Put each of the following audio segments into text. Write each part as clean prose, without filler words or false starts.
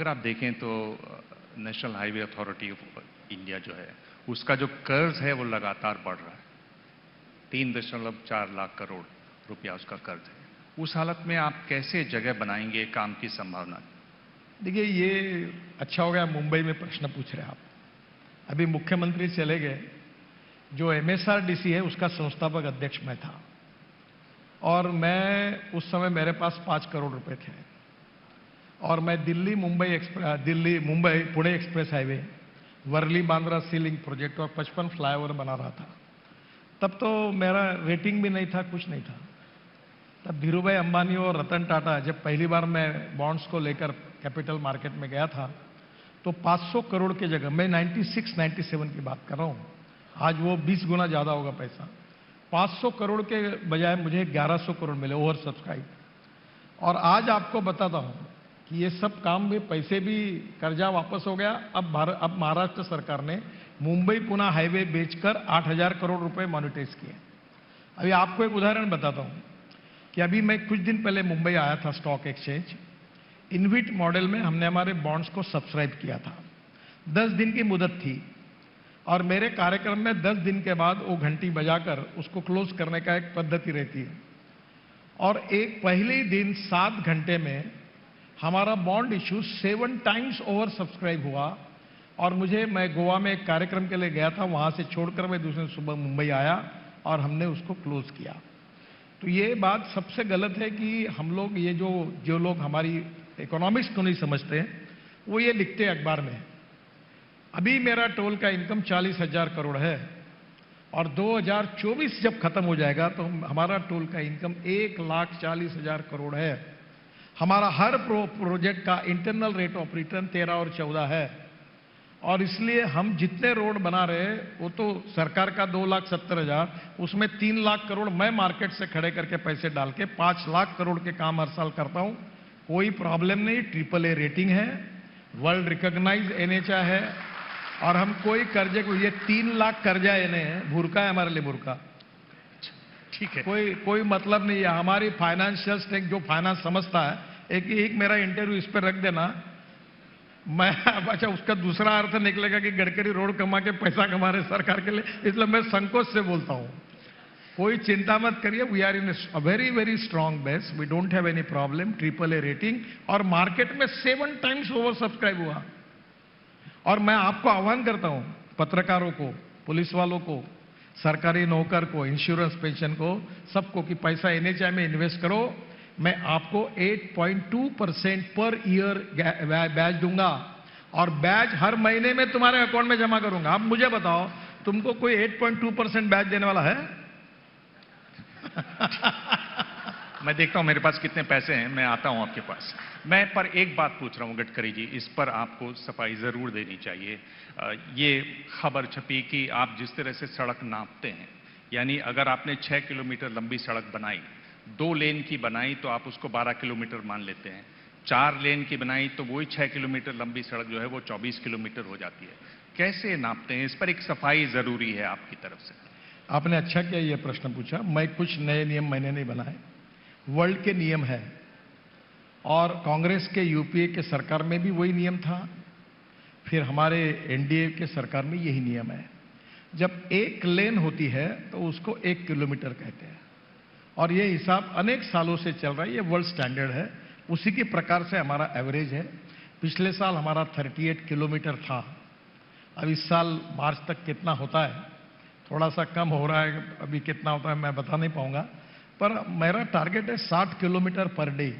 अगर आप देखें तो national highway authority of India जो है, उसका जो कर्ज है वो लगातार बढ़ रहा है। 3.4 लाख करोड़ रुपया उसका कर्ज है। उस हालत में आप कैसे जगह बनाएंगे काम की संभावना? देखिए, ये अच्छा हो गया मुंबई में प्रश्न पूछ रहे हैं आप। अभी मुख्यमंत्री चले गए। जो एमएसआरडीसी है उसका संस्थापक अध्यक्ष मैं था, और मैं उस समय मेरे पास 5 करोड़ रुपए थे, और मैं दिल्ली मुंबई पुणे एक्सप्रेस हाईवे, वर्ली बांद्रा सी लिंक प्रोजेक्ट और 55 फ्लाईओवर बना रहा था। तब तो मेरा रेटिंग भी नहीं था, कुछ नहीं था। तब धीरूभाई अंबानी और रतन टाटा, जब पहली बार मैं बॉन्ड्स को लेकर कैपिटल मार्केट में गया था, तो 500 करोड़ की जगह, मैं 96-97 की बात कर रहा हूं, आज वो 20 गुना ज्यादा होगा पैसा। 500 करोड़ के बजाय मुझे 1100 करोड़ मिले, ओवर सब्सक्राइब। और आज आपको बताता हूं कि ये सब काम में पैसे भी, कर्जा वापस हो गया। अब महाराष्ट्र सरकार ने मुंबई पुणे हाईवे बेचकर 8,000 करोड़ रुपए मॉनिटाइज किए। अभी आपको एक उदाहरण बताता हूं कि अभी मैं कुछ दिन पहले मुंबई आया था स्टॉक एक्सचेंज। इनविट मॉडल में हमने हमारे बॉन्ड्स को सब्सक्राइब किया था। 10 दिन की मुदत थी, और मेरे कार्यक्रम में 10 दिन के बाद वो घंटी बजाकर उसको क्लोज करने का एक पद्धति रहती है। और एक पहले ही दिन 7 घंटे में हमारा bond issue 7 times over subscribe हुआ। और मैं गोवा में एक कार्यक्रम के लिए गया था, वहां से छोड़कर मैं दूसरे सुबह मुंबई आया और हमने उसको क्लोज किया। तो ये बात सबसे गलत है कि हम लोग, ये जो लोग हमारी इकोनॉमिक्स को नहीं समझते हैं, वो ये लिखते हैं अखबार में। अभी मेरा टोल का इनकम 40,000 करोड़ है, और 2024 जब खत्म हो जाएगा तो हमारा टोल का इनकम 1,40,000 करोड़ है। हमारा हर प्रोजेक्ट का इंटरनल रेट ऑफ रिटर्न 13 और 14 है। और इसलिए हम जितने रोड बना रहे हैं, वो तो सरकार का 2,70,000, उसमें 3 लाख करोड़ मैं मार्केट से खड़े करके पैसे डाल के 5 लाख करोड़ के काम हर साल करता हूं। कोई प्रॉब्लम नहीं, AAA रेटिंग है, वर्ल्ड रिकॉग्नाइज NHAI है, और हम कोई कर्जे को, ये 3 लाख कर्जा है, भूरका है हमारे लिए, भूरका। ठीक है, कोई मतलब नहीं है। हमारी फाइनेंशियल स्टेक, जो फाइनेंस समझता है, एक मेरा इंटरव्यू इस पर रख देना, मैं अच्छा उसका दूसरा अर्थ निकलेगा कि गडकरी रोड कमा के पैसा कमा रहे सरकार के लिए, इसलिए मैं संकोच से बोलता हूं। कोई चिंता मत करिए, we are in a very very strong base, we don't have any problem. AAA rating, और मार्केट में 7 टाइम्स ओवर सब्सक्राइब हुआ। और मैं आपको आह्वान करता हूं, पत्रकारों को, पुलिस वालों को, सरकारी नौकर को, इंश्योरेंस पेंशन को, सबको, कि पैसा NHAI में इन्वेस्ट करो। मैं आपको 8.2% पर ईयर ब्याज दूंगा, और ब्याज हर महीने में तुम्हारे अकाउंट में जमा करूंगा। अब मुझे बताओ, तुमको कोई 8.2% ब्याज देने वाला है? मैं देखता हूं मेरे पास कितने पैसे हैं, मैं आता हूं आपके पास। मैं पर एक बात पूछ रहा हूं गडकरी जी, इस पर आपको सफाई जरूर देनी चाहिए। ये खबर छपी कि आप जिस तरह से सड़क नापते हैं, यानी अगर आपने 6 किलोमीटर लंबी सड़क बनाई, 2 लेन की बनाई तो आप उसको 12 किलोमीटर मान लेते हैं, 4 लेन की बनाई तो वही 6 किलोमीटर लंबी सड़क जो है वो 24 किलोमीटर हो जाती है। कैसे नापते हैं? इस पर एक सफाई जरूरी है आपकी तरफ से। आपने अच्छा किया ये प्रश्न पूछा। मैं कुछ नए नियम मैंने नहीं बनाए, वर्ल्ड के नियम है, और कांग्रेस के UPA के सरकार में भी वही नियम था, फिर हमारे NDA के सरकार में यही नियम है। जब एक लेन होती है तो उसको 1 किलोमीटर कहते हैं, और ये हिसाब अनेक सालों से चल रहा है, ये वर्ल्ड स्टैंडर्ड है। उसी के प्रकार से हमारा एवरेज है। पिछले साल हमारा 38 किलोमीटर था। अब इस साल मार्च तक कितना होता है, थोड़ा सा कम हो रहा है, अभी कितना होता है मैं बता नहीं पाऊंगा, पर मेरा टारगेट है 60 किलोमीटर पर डे।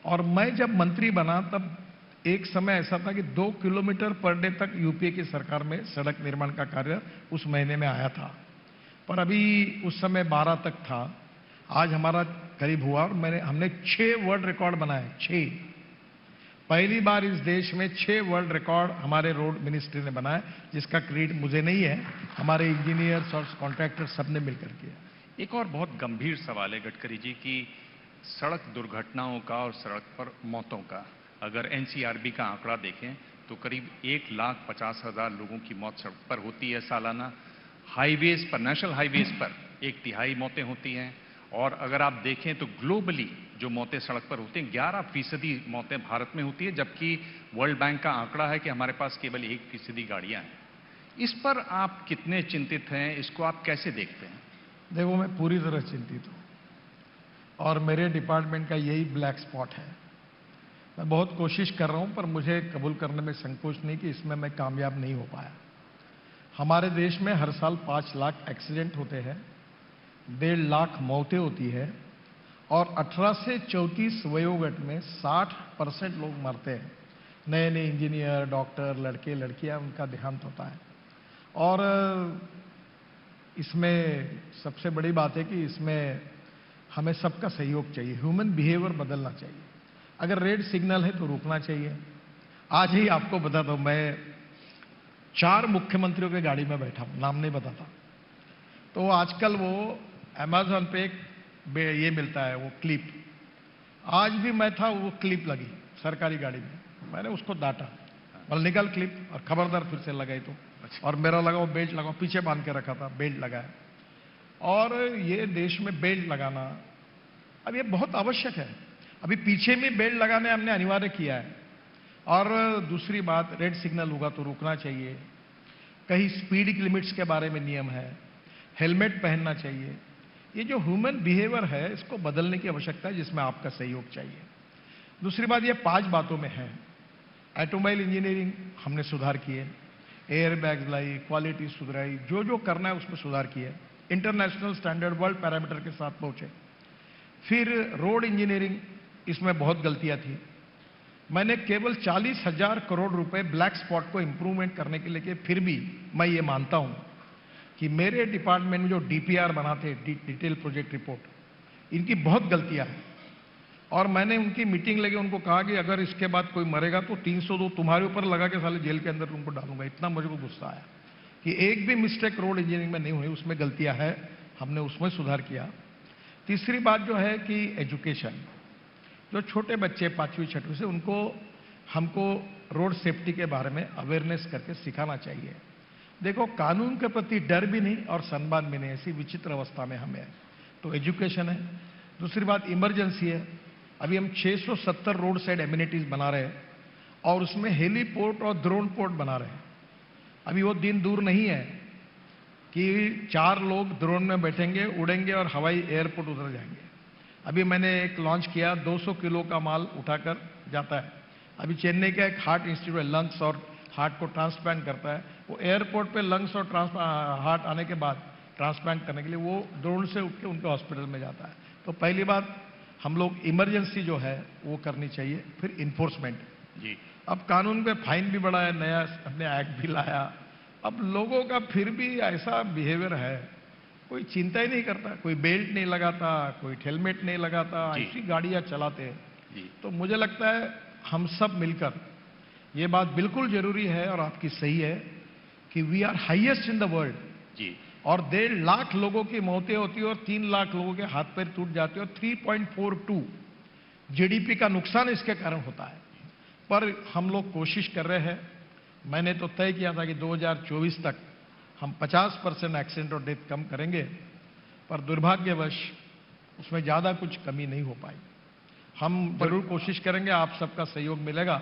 और मैं जब मंत्री बना तब एक समय ऐसा था कि 2 किलोमीटर पर डे तक UPA की सरकार में सड़क निर्माण का कार्य उस महीने में आया था, पर अभी उस समय 12 तक था। आज हमारा करीब हुआ, और हमने 6 वर्ल्ड रिकॉर्ड बनाए। 6, पहली बार इस देश में 6 वर्ल्ड रिकॉर्ड हमारे रोड मिनिस्ट्री ने बनाया, जिसका क्रेडिट मुझे नहीं है, हमारे इंजीनियर्स और कॉन्ट्रैक्टर सबने मिलकर किया। एक और बहुत गंभीर सवाल है गडकरी जी कि सड़क दुर्घटनाओं का और सड़क पर मौतों का, अगर NCRB का आंकड़ा देखें तो करीब 1,50,000 लोगों की मौत सड़क पर होती है सालाना। हाईवेज पर, नेशनल हाईवेज पर 1/3 मौतें होती हैं। और अगर आप देखें तो ग्लोबली जो मौतें सड़क पर होती हैं, 11% मौतें भारत में होती है, जबकि वर्ल्ड बैंक का आंकड़ा है कि हमारे पास केवल 1% गाड़ियां हैं। इस पर आप कितने चिंतित हैं? इसको आप कैसे देखते हैं? देखो, मैं पूरी तरह चिंतित हूं और मेरे डिपार्टमेंट का यही ब्लैक स्पॉट है। मैं बहुत कोशिश कर रहा हूं, पर मुझे कबूल करने में संकोच नहीं कि इसमें मैं कामयाब नहीं हो पाया। हमारे देश में हर साल 5 लाख एक्सीडेंट होते हैं, 1.5 लाख मौतें होती है और 18 से 34 वयोगट में 60% लोग मरते हैं। नए नए इंजीनियर, डॉक्टर, लड़के लड़कियां, उनका देहांत होता है। और इसमें सबसे बड़ी बात है कि इसमें हमें सबका सहयोग चाहिए। ह्यूमन बिहेवियर बदलना चाहिए। अगर रेड सिग्नल है तो रुकना चाहिए। आज ही आपको बताता हूं, मैं 4 मुख्यमंत्रियों की गाड़ी में बैठा हूं, नाम नहीं बताता। तो आजकल वो अमेज़न पे एक ये मिलता है, वो क्लिप। आज भी मैं था, वो क्लिप लगी सरकारी गाड़ी में, मैंने उसको डांटा, बोल निकल क्लिप, और खबरदार फिर से लगाई तो। और मेरा लगा, वो बेल्ट लगा, पीछे बांध के रखा था, बेल्ट लगाया। और ये देश में बेल्ट लगाना अब ये बहुत आवश्यक है। अभी पीछे में बेल्ट लगाने हमने अनिवार्य किया है। और दूसरी बात, रेड सिग्नल होगा तो रुकना चाहिए। कहीं स्पीड लिमिट्स के बारे में नियम है, हेलमेट पहनना चाहिए। ये जो ह्यूमन बिहेवियर है, इसको बदलने की आवश्यकता है, जिसमें आपका सहयोग चाहिए। दूसरी बात, ये 5 बातों में है। ऑटोमोबाइल इंजीनियरिंग हमने सुधार किए, एयर बैग्स लाई, क्वालिटी सुधराई, जो जो करना है उसमें सुधार किए, इंटरनेशनल स्टैंडर्ड, वर्ल्ड पैरामीटर के साथ पहुंचे। फिर रोड इंजीनियरिंग, इसमें बहुत गलतियां थी। मैंने केवल 40,000 करोड़ रुपए ब्लैक स्पॉट को इंप्रूवमेंट करने के लिए, फिर भी मैं ये मानता हूं कि मेरे डिपार्टमेंट में जो डीपीआर बनाते, डिटेल प्रोजेक्ट रिपोर्ट, इनकी बहुत गलतियां हैं। और मैंने उनकी मीटिंग लेके उनको कहा कि अगर इसके बाद कोई मरेगा तो 302 तुम्हारे ऊपर लगा के साले जेल के अंदर तुमको डालूंगा। इतना मुझे को गुस्सा आया कि एक भी मिस्टेक रोड इंजीनियरिंग में नहीं हुई, उसमें गलतियां है, हमने उसमें सुधार किया। तीसरी बात जो है कि एजुकेशन, जो छोटे बच्चे 5वीं 6वीं से, उनको हमको रोड सेफ्टी के बारे में अवेयरनेस करके सिखाना चाहिए। देखो, कानून के प्रति डर भी नहीं और सम्मान भी नहीं, ऐसी विचित्र अवस्था में हमें है। तो एजुकेशन है। दूसरी बात इमरजेंसी है। अभी हम 670 रोड साइड एमिनिटीज बना रहे हैं और उसमें हेलीपोर्ट और ड्रोन पोर्ट बना रहे हैं। अभी वो दिन दूर नहीं है कि 4 लोग ड्रोन में बैठेंगे, उड़ेंगे और हवाई एयरपोर्ट उतर जाएंगे। अभी मैंने एक लॉन्च किया, 200 किलो का माल उठाकर जाता है। अभी चेन्नई का एक हार्ट इंस्टीट्यूट है, लंग्स और हार्ट को ट्रांसप्लांट करता है। वो एयरपोर्ट पे लंग्स और हार्ट आने के बाद ट्रांसप्लांट करने के लिए वो ड्रोन से उठ के उनके हॉस्पिटल में जाता है। तो पहली बात, हम लोग इमरजेंसी जो है वो करनी चाहिए। फिर इन्फोर्समेंट जी, अब कानून पे फाइन भी बढ़ा है, नया हमने एक्ट भी लाया। अब लोगों का फिर भी ऐसा बिहेवियर है, कोई चिंता ही नहीं करता, कोई बेल्ट नहीं लगाता, कोई हेलमेट नहीं लगाता, ऐसी गाड़ियां चलाते हैं। तो मुझे लगता है हम सब मिलकर, ये बात बिल्कुल जरूरी है और आपकी सही है कि we are highest in the world जी, और 1.5 लाख लोगों की मौतें होती है और 3 लाख लोगों के हाथ पैर टूट जाते हैं और 3.42 जीडीपी का नुकसान इसके कारण होता है। पर हम लोग कोशिश कर रहे हैं। मैंने तो तय किया था कि 2024 तक हम 50% एक्सीडेंट और डेथ कम करेंगे, पर दुर्भाग्यवश उसमें ज्यादा कुछ कमी नहीं हो पाई। हम जरूर कोशिश करेंगे, आप सबका सहयोग मिलेगा।